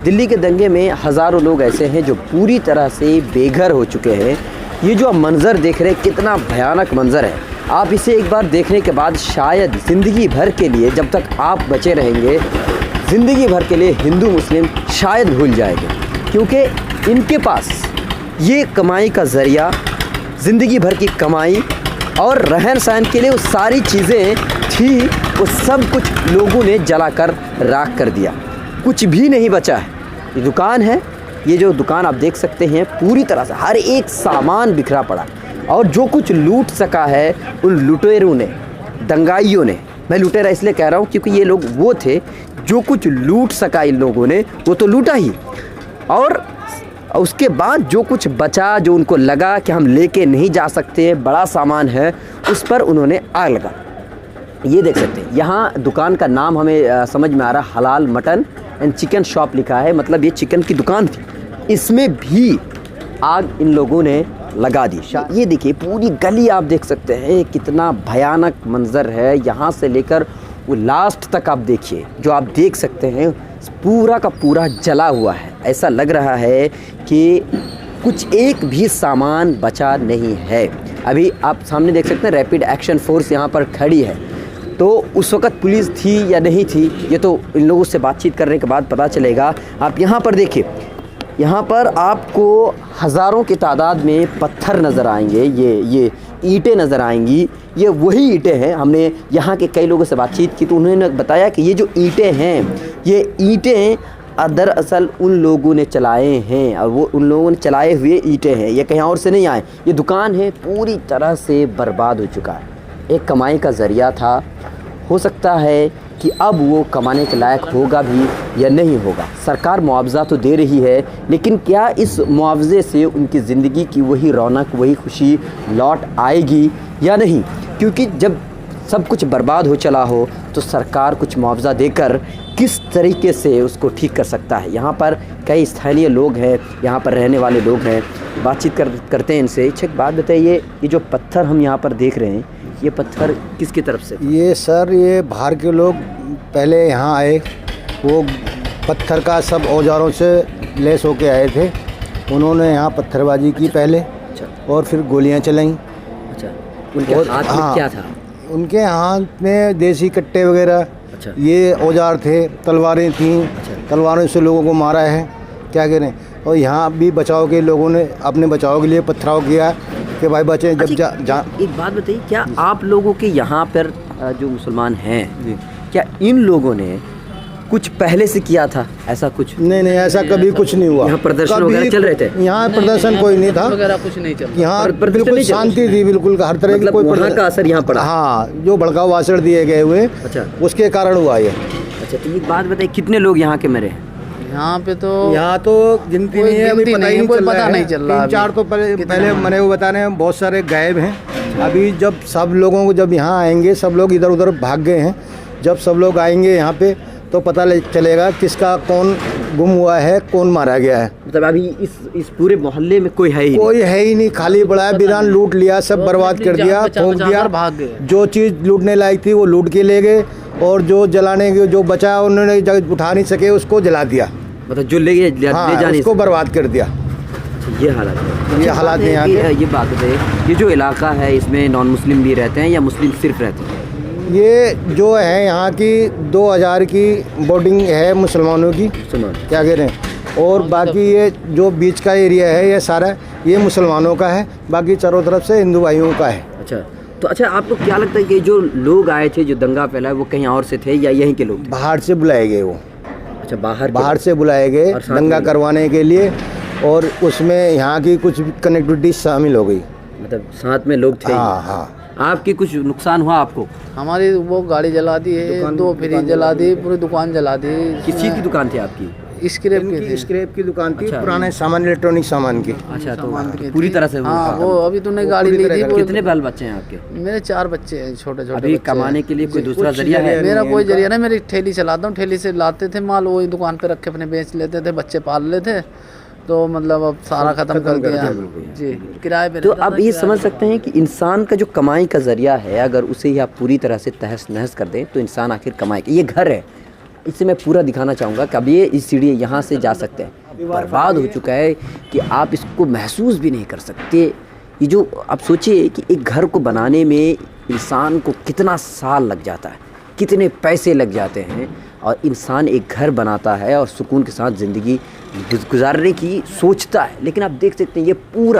दिल्ली के दंगे में हज़ारों लोग ऐसे हैं जो पूरी तरह से बेघर हो चुके हैं। ये जो आप मंज़र देख रहे हैं कितना भयानक मंज़र है। आप इसे एक बार देखने के बाद शायद ज़िंदगी भर के लिए, जब तक आप बचे रहेंगे, ज़िंदगी भर के लिए हिंदू मुस्लिम शायद भूल जाएंगे, क्योंकि इनके पास ये कमाई का ज़रिया, ज़िंदगी भर की कमाई और रहन सहन के लिए वो सारी चीज़ें थी, वो सब कुछ लोगों ने जलाकर राख कर दिया। कुछ भी नहीं बचा है। ये दुकान है, ये जो दुकान आप देख सकते हैं पूरी तरह से हर एक सामान बिखरा पड़ा, और जो कुछ लूट सका है उन लुटेरों ने, दंगाइयों ने, मैं लुटेरा इसलिए कह रहा हूँ क्योंकि ये लोग वो थे जो कुछ लूट सका इन लोगों ने वो तो लूटा ही, और उसके बाद जो कुछ बचा, जो उनको लगा कि हम लेके नहीं जा सकते, बड़ा सामान है, उस पर उन्होंने आग लगा। ये देख सकते हैं यहाँ दुकान का नाम हमें समझ में आ रहा, हलाल मटन एंड चिकन शॉप लिखा है, मतलब ये चिकन की दुकान थी। इसमें भी आग इन लोगों ने लगा दी। ये देखिए पूरी गली आप देख सकते हैं, कितना भयानक मंजर है। यहाँ से लेकर वो लास्ट तक आप देखिए, जो आप देख सकते हैं पूरा का पूरा जला हुआ है। ऐसा लग रहा है कि कुछ एक भी सामान बचा नहीं है। अभी आप सामने देख सकते हैं रैपिड एक्शन फोर्स यहाँ पर खड़ी है, तो उस वक़्त पुलिस थी या नहीं थी ये तो इन लोगों से बातचीत करने के बाद पता चलेगा। आप यहाँ पर देखिए, यहाँ पर आपको हज़ारों की तादाद में पत्थर नज़र आएंगे, ये ईंटें नज़र आएंगी। ये वही ईंटें हैं। हमने यहाँ के कई लोगों से बातचीत की तो उन्होंने बताया कि ये जो ईंटें हैं, ये ईंटें दरअसल उन लोगों ने चलाए हैं, और वो उन लोगों ने चलाए हुए ईंटें हैं, ये कहीं और से नहीं आए। ये दुकान है पूरी तरह से बर्बाद हो चुका है। एक कमाई का ज़रिया था, हो सकता है कि अब वो कमाने के लायक होगा भी या नहीं होगा। सरकार मुआवज़ा तो दे रही है, लेकिन क्या इस मुआवजे से उनकी ज़िंदगी की वही रौनक, वही खुशी लौट आएगी या नहीं? क्योंकि जब सब कुछ बर्बाद हो चला हो तो सरकार कुछ मुआवज़ा देकर किस तरीके से उसको ठीक कर सकता है। यहाँ पर कई स्थानीय लोग हैं, यहाँ पर रहने वाले लोग हैं, बातचीत करते हैं इनसे। एक बात बताइए, ये जो पत्थर हम यहाँ पर देख रहे हैं, ये पत्थर किसकी तरफ से? ये सर, ये बाहर के लोग पहले यहाँ आए, वो पत्थर का सब औजारों से लैस होके आए थे। उन्होंने यहाँ पत्थरबाजी की पहले। अच्छा। और फिर गोलियाँ चलाईं। अच्छा। उनके हाथ में क्या था? उनके हाथ में देसी कट्टे वगैरह, अच्छा, ये औजार थे, तलवारें थीं। अच्छा। तलवारों से लोगों को मारा है, क्या करें। और यहाँ भी बचाव के लोगों ने अपने बचाव के लिए पथराव किया कि भाई बचें। जब एक बात बताइए, क्या आप लोगों के यहाँ पर जो मुसलमान हैं, क्या इन लोगों ने कुछ पहले से किया था ऐसा कुछ? नहीं, ऐसा कभी कुछ नहीं हुआ। यहाँ प्रदर्शन वगैरह चल रहे थे? यहाँ प्रदर्शन कोई नहीं था वगैरह, कुछ नहीं चल। यहाँ बिल्कुल शांति थी, बिल्कुल हर तरह की। कोई वहाँ का असर यहाँ पड़ा? हाँ, जो भड़काऊ भाषण दिए गए हुए, अच्छा, उसके कारण हुआ ये। अच्छा, तो एक बात बताइए, कितने लोग यहाँ के मरे? यहाँ तो गिनती नहीं है, अभी पता नहीं चल रहा। 3-4 तो पहले मरे हुए बता रहे हैं, बहुत सारे गायब हैं। अभी जब सब लोगों को जब यहाँ आएंगे, सब लोग इधर उधर भाग गए हैं, जब सब लोग आएंगे यहाँ पे तो पता चलेगा किसका कौन गुम हुआ है, कौन मारा गया है। मतलब अभी इस पूरे मोहल्ले में कोई है ही नहीं, खाली पड़ा है। बिरान लूट लिया, सब बर्बाद कर दिया, ठोक दिया, भाग गए। जो चीज़ लूटने लायक थी वो लूट के ले गए, और जो जलाने के जो बचा उन्होंने जब उठा नहीं सके उसको जला दिया। मतलब जो ले जाने उसको बर्बाद कर दिया। ये हालात है। ये हालात है यहाँ के। ये बात है, ये जो इलाका है इसमें नॉन मुस्लिम भी रहते हैं या मुस्लिम सिर्फ रहते हैं? ये जो है यहाँ की 2000 की बोर्डिंग है मुसलमानों की, क्या कह रहे हैं। और बाकी ये जो बीच का एरिया है ये सारा ये मुसलमानों का है, बाकी चारों तरफ से हिंदू भाइयों का है। अच्छा, तो अच्छा आपको क्या लगता है कि जो लोग आए थे, जो दंगा फैला वो कहीं और से थे या यहीं के लोग थे? बाहर से बुलाए गए वो। अच्छा, बाहर से बुलाए गए दंगा करवाने के लिए, और उसमें यहाँ की कुछ कनेक्टिविटी शामिल हो गई, मतलब साथ में लोग थे। हाँ। आपकी कुछ नुकसान हुआ आपको? हमारी वो गाड़ी जला दी है, 2 फ्रिज जला दी, पूरी दुकान जला दी। किस चीज़ की दुकान थी आपकी? स्क्रैप की दुकान थी। अच्छा, पुराने सामान, इलेक्ट्रॉनिक सामान की। अच्छा, तो पूरी तरह से वो अभी तूने गाड़ी ली थी। कितने बाल बच्चे हैं आपके? मेरे 4 बच्चे हैं, छोटे छोटे। अभी कमाने के लिए कोई दूसरा जरिया है? मेरा कोई जरिया नहीं, मेरी ठेली चलाता हूँ, ठेली से लाते थे माल, वही दुकान पे रख के अपने बेच लेते थे, बच्चे पाल लेते। तो मतलब अब सारा ख़त्म कर दिया जी, किराए पे। तो अब ये समझ सकते हैं कि इंसान का जो कमाई का ज़रिया है, अगर उसे ही आप पूरी तरह से तहस नहस कर दें तो इंसान आखिर कमाएगा। ये घर है, इसे मैं पूरा दिखाना चाहूँगा कि अब ये इस सीढ़ी यहाँ से जा सकते हैं, बर्बाद हो चुका है कि आप इसको महसूस भी नहीं कर सकते। ये जो आप सोचिए कि एक घर को बनाने में इंसान को कितना साल लग जाता है, कितने पैसे लग जाते हैं, और इंसान एक घर बनाता है और सुकून के साथ ज़िंदगी गुजारने की सोचता है। लेकिन आप देख सकते हैं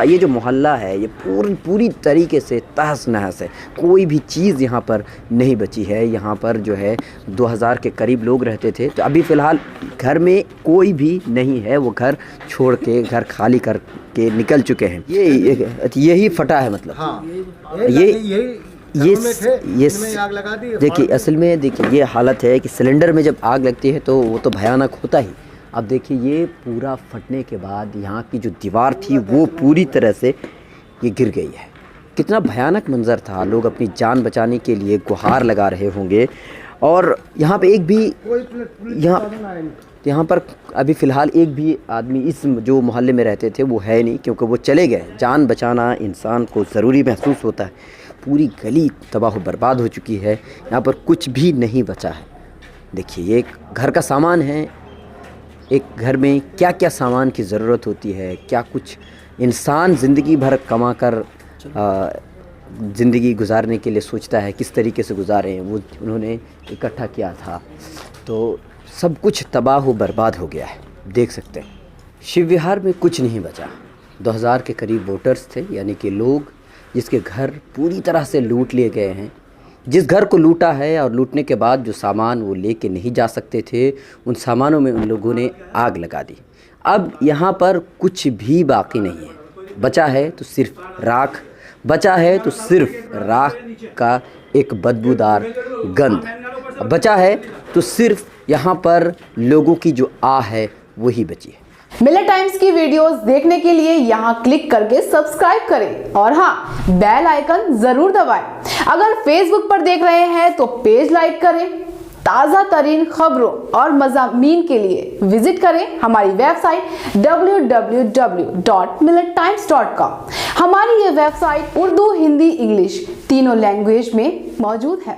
ये जो मोहल्ला है ये पूरी तरीके से तहस नहस है। कोई भी चीज़ यहाँ पर नहीं बची है। यहाँ पर जो है 2000 के करीब लोग रहते थे, तो अभी फ़िलहाल घर में कोई भी नहीं है। वो घर छोड़ के, घर खाली करके निकल चुके हैं। यही फटा है, मतलब हाँ, ये आग लगा दी। देखिए असल में देखिए ये हालत है कि सिलेंडर में जब आग लगती है तो वो तो भयानक होता ही। अब देखिए ये पूरा फटने के बाद यहाँ की जो दीवार थी वो पूरी तरह से ये गिर गई है। कितना भयानक मंजर था। लोग अपनी जान बचाने के लिए गुहार लगा रहे होंगे। और यहाँ पे एक भी यहाँ पर अभी फ़िलहाल एक भी आदमी इस जो मोहल्ले में रहते थे वो है नहीं, क्योंकि वो चले गए। जान बचाना इंसान को ज़रूरी महसूस होता है। पूरी गली तबाह बर्बाद हो चुकी है। यहाँ पर कुछ भी नहीं बचा है। देखिए ये एक घर का सामान है। एक घर में क्या क्या सामान की ज़रूरत होती है, क्या कुछ इंसान ज़िंदगी भर कमा कर ज़िंदगी गुजारने के लिए सोचता है, किस तरीके से गुजारें, वो उन्होंने इकट्ठा किया था। तो सब कुछ तबाह बर्बाद हो गया है। देख सकते हैं शिव विहार में कुछ नहीं बचा। 2000 के करीब वोटर्स थे, यानी कि लोग जिसके घर पूरी तरह से लूट लिए गए हैं। जिस घर को लूटा है और लूटने के बाद जो सामान वो लेके नहीं जा सकते थे, उन सामानों में उन लोगों ने आग लगा दी। अब यहाँ पर कुछ भी बाकी नहीं है। बचा है तो सिर्फ राख, बचा है तो सिर्फ राख का एक बदबूदार गंध, बचा है तो सिर्फ यहाँ पर लोगों की जो आह है वही बची है। मिलर टाइम्स की वीडियोस देखने के लिए यहाँ क्लिक करके सब्सक्राइब करें और हाँ, बेल आइकन जरूर दबाएं। अगर फेसबुक पर देख रहे हैं तो पेज लाइक करें। ताज़ा तरीन खबरों और मज़ामीन के लिए विजिट करें हमारी वेबसाइट www.millertimes.com। हमारी ये वेबसाइट उर्दू, हिंदी, इंग्लिश तीनों लैंग्वेज में मौजूद है।